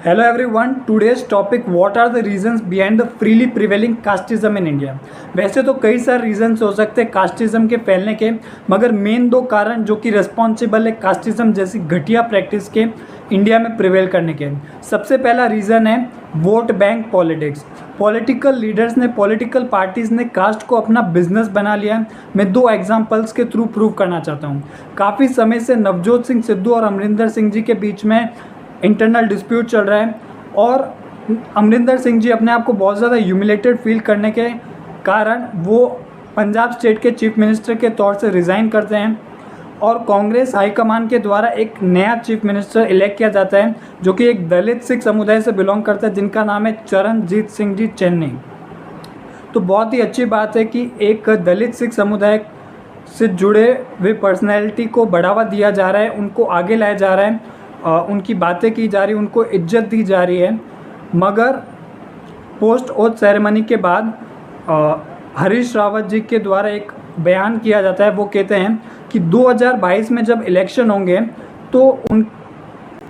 Hello everyone, today's topic what are the reasons behind the freely prevailing casteism in India। वैसे तो कई सारे reasons हो सकते हैं कास्टिज्म के फैलने के, मगर मेन दो कारण जो कि रिस्पॉन्सिबल है कास्टिज्म जैसी घटिया प्रैक्टिस के इंडिया में प्रिवेल करने के। सबसे पहला रीज़न है vote bank politics. Political leaders ने, पॉलिटिकल पार्टीज़ ने कास्ट को अपना बिजनेस बना लिया है। मैं दो एग्जांपल्स के थ्रू प्रूव करना चाहता हूँ। काफ़ी समय से नवजोत सिंह सिद्धू और अमरिंदर सिंह जी के बीच में इंटरनल डिस्प्यूट चल रहा है और अमरिंदर सिंह जी अपने आप को बहुत ज़्यादा ह्यूमिलेटेड फील करने के कारण वो पंजाब स्टेट के चीफ मिनिस्टर के तौर से रिज़ाइन करते हैं और कांग्रेस हाईकमान के द्वारा एक नया चीफ मिनिस्टर इलेक्ट किया जाता है जो कि एक दलित सिख समुदाय से बिलोंग करता है जिनका नाम है चरणजीत सिंह जी चन्नी। तो बहुत ही अच्छी बात है कि एक दलित सिख समुदाय से जुड़े हुए पर्सनैलिटी को बढ़ावा दिया जा रहा है, उनको आगे लाया जा रहा है, उनकी बातें की जा रही, उनको इज्जत दी जा रही है। मगर पोस्ट ओथ सेरेमनी के बाद हरीश रावत जी के द्वारा एक बयान किया जाता है। वो कहते हैं कि 2022 में जब इलेक्शन होंगे तो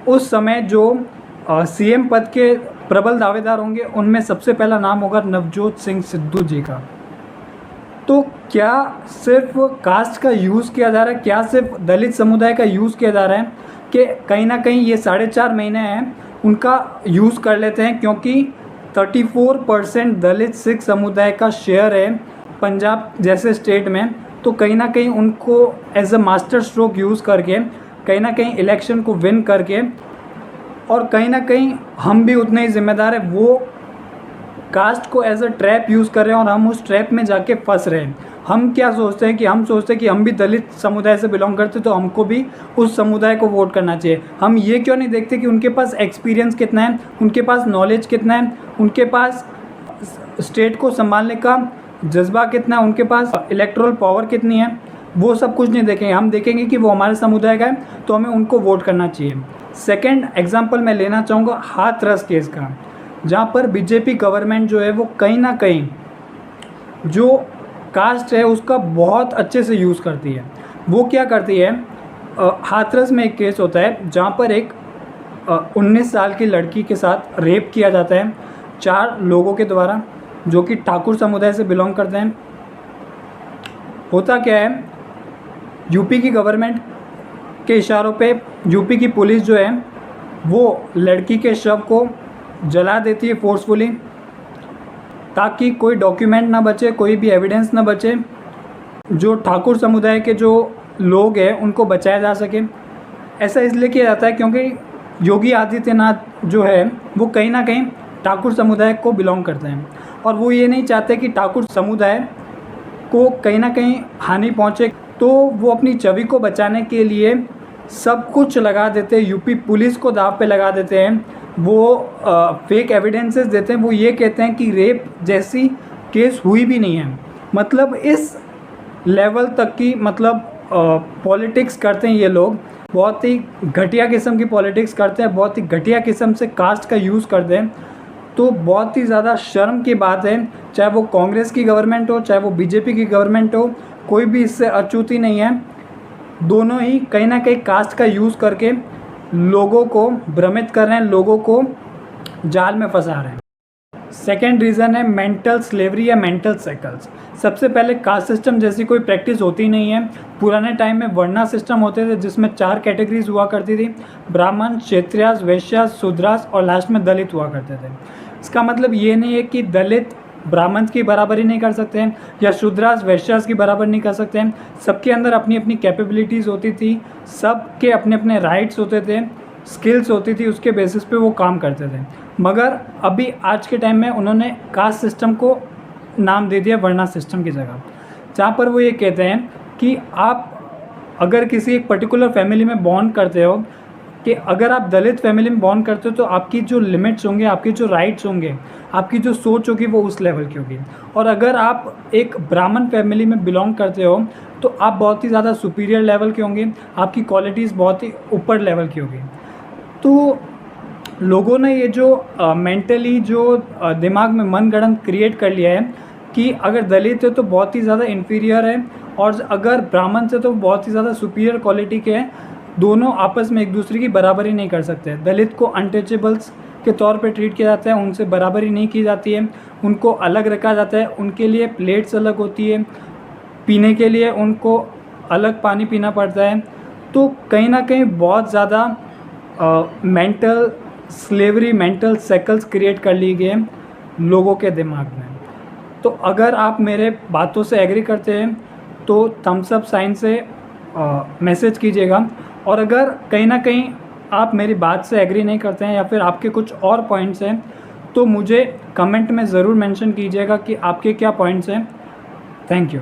उस समय जो सीएम पद के प्रबल दावेदार होंगे उनमें सबसे पहला नाम होगा नवजोत सिंह सिद्धू जी का। तो क्या सिर्फ कास्ट का यूज़ किया जा रहा है, क्या सिर्फ दलित समुदाय का यूज़ किया जा रहा है कि कहीं ना कहीं ये 4.5 महीने हैं उनका यूज़ कर लेते हैं, क्योंकि 34% दलित सिख समुदाय का शेयर है पंजाब जैसे स्टेट में। तो कहीं ना कहीं उनको as a master stroke use करके कहीं ना कहीं इलेक्शन को विन करके, और कहीं ना कहीं हम भी उतने ही जिम्मेदार हैं, वो कास्ट को एज अ ट्रैप यूज़ कर रहे हैं और हम उस ट्रैप में जाके फंस रहे हैं। हम क्या सोचते हैं कि हम सोचते हैं कि हम भी दलित समुदाय से बिलोंग करते तो हमको भी उस समुदाय को वोट करना चाहिए। हम ये क्यों नहीं देखते कि उनके पास एक्सपीरियंस कितना है, उनके पास नॉलेज कितना है, उनके पास स्टेट को संभालने का जज्बा कितना है, उनके पास इलेक्टोरल पावर कितनी है। वो सब कुछ नहीं देखेंगे, हम देखेंगे कि वो हमारे समुदाय का है तो हमें उनको वोट करना चाहिए। सेकेंड एग्जाम्पल मैं लेना चाहूँगा हाथरस केस का, जहाँ पर बीजेपी गवर्नमेंट जो है वो कहीं ना कहीं जो कास्ट है उसका बहुत अच्छे से यूज़ करती है। वो क्या करती है, हाथरस में एक केस होता है जहाँ पर एक 19 साल की लड़की के साथ रेप किया जाता है 4 लोगों के द्वारा जो कि ठाकुर समुदाय से बिलोंग करते हैं। होता क्या है, यूपी की गवर्नमेंट के इशारों पे यूपी की पुलिस जो है वो लड़की के शव को जला देती है फोर्सफुली, ताकि कोई डॉक्यूमेंट ना बचे, कोई भी एविडेंस ना बचे, जो ठाकुर समुदाय के जो लोग हैं उनको बचाया जा सके। ऐसा इसलिए किया जाता है क्योंकि योगी आदित्यनाथ जो है वो कहीं ना कहीं ठाकुर समुदाय को बिलोंग करते हैं और वो ये नहीं चाहते कि ठाकुर समुदाय को कहीं ना कहीं हानि पहुँचे। तो वो अपनी छवि को बचाने के लिए सब कुछ लगा देते हैं, यूपी पुलिस को दाव पे लगा देते हैं, वो फेक एविडेंसेस देते हैं। वो ये कहते हैं कि रेप जैसी केस हुई भी नहीं है। मतलब इस लेवल तक की पॉलिटिक्स करते हैं ये लोग, बहुत ही घटिया किस्म की पॉलिटिक्स करते हैं, बहुत ही घटिया किस्म से कास्ट का यूज़ करते हैं। तो बहुत ही ज़्यादा शर्म की बात है, चाहे वो कांग्रेस की गवर्नमेंट हो चाहे वो बीजेपी की गवर्नमेंट हो, कोई भी इससे अछूत ही नहीं है। दोनों ही कहीं ना कहीं कास्ट का यूज़ करके लोगों को भ्रमित कर रहे हैं, लोगों को जाल में फंसा रहे हैं। सेकेंड रीज़न है मेंटल स्लेवरी या मेंटल साइकिल्स। सबसे पहले कास्ट सिस्टम जैसी कोई प्रैक्टिस होती नहीं है। पुराने टाइम में वर्णा सिस्टम होते थे जिसमें 4 कैटेगरीज हुआ करती थी, ब्राह्मण, क्षत्रियास, वैश्यास, शूद्रास और लास्ट में दलित हुआ करते थे। इसका मतलब ये नहीं है कि दलित ब्राह्मण की बराबरी नहीं कर सकते हैं या शूद्रास वैश्यास की बराबर नहीं कर सकते हैं। सबके अंदर अपनी अपनी कैपेबिलिटीज़ होती थी, सबके अपने अपने राइट्स होते थे, स्किल्स होती थी, उसके बेसिस पे वो काम करते थे। मगर अभी आज के टाइम में उन्होंने कास्ट सिस्टम को नाम दे दिया वर्णा सिस्टम की जगह, जहाँ पर वो ये कहते हैं कि आप अगर किसी एक पर्टिकुलर फैमिली में बॉर्न करते हो, कि अगर आप दलित फैमिली में बॉर्न करते हो तो आपकी जो लिमिट्स होंगे, आपके जो राइट्स होंगे, आपकी जो सोच होगी वो उस लेवल की होगी। और अगर आप एक ब्राह्मण फैमिली में बिलोंग करते हो तो आप बहुत ही ज़्यादा सुपीरियर लेवल के होंगे, आपकी क्वालिटीज़ बहुत ही ऊपर लेवल की होगी। तो लोगों ने ये जो मेंटली जो दिमाग में मनगढ़ंत क्रिएट कर लिया है कि अगर दलित है तो बहुत ही ज़्यादा इन्फीरियर है और अगर ब्राह्मण से तो बहुत ही ज़्यादा सुपीरियर क्वालिटी के हैं। दोनों आपस में एक दूसरे की बराबरी नहीं कर सकते। दलित को अनटचेबल्स के तौर पे ट्रीट किया जाता है, उनसे बराबरी नहीं की जाती है, उनको अलग रखा जाता है, उनके लिए प्लेट्स अलग होती है, पीने के लिए उनको अलग पानी पीना पड़ता है। तो कहीं ना कहीं बहुत ज़्यादा मेंटल स्लेवरी, मेंटल सेकल्स क्रिएट कर ली गए लोगों के दिमाग में। तो अगर आप मेरे बातों से एग्री करते हैं तो थम्स अप साइन से मैसेज कीजिएगा, और अगर कहीं ना कहीं आप मेरी बात से एग्री नहीं करते हैं या फिर आपके कुछ और पॉइंट्स हैं तो मुझे कमेंट में ज़रूर मेंशन कीजिएगा कि आपके क्या पॉइंट्स हैं। Thank you.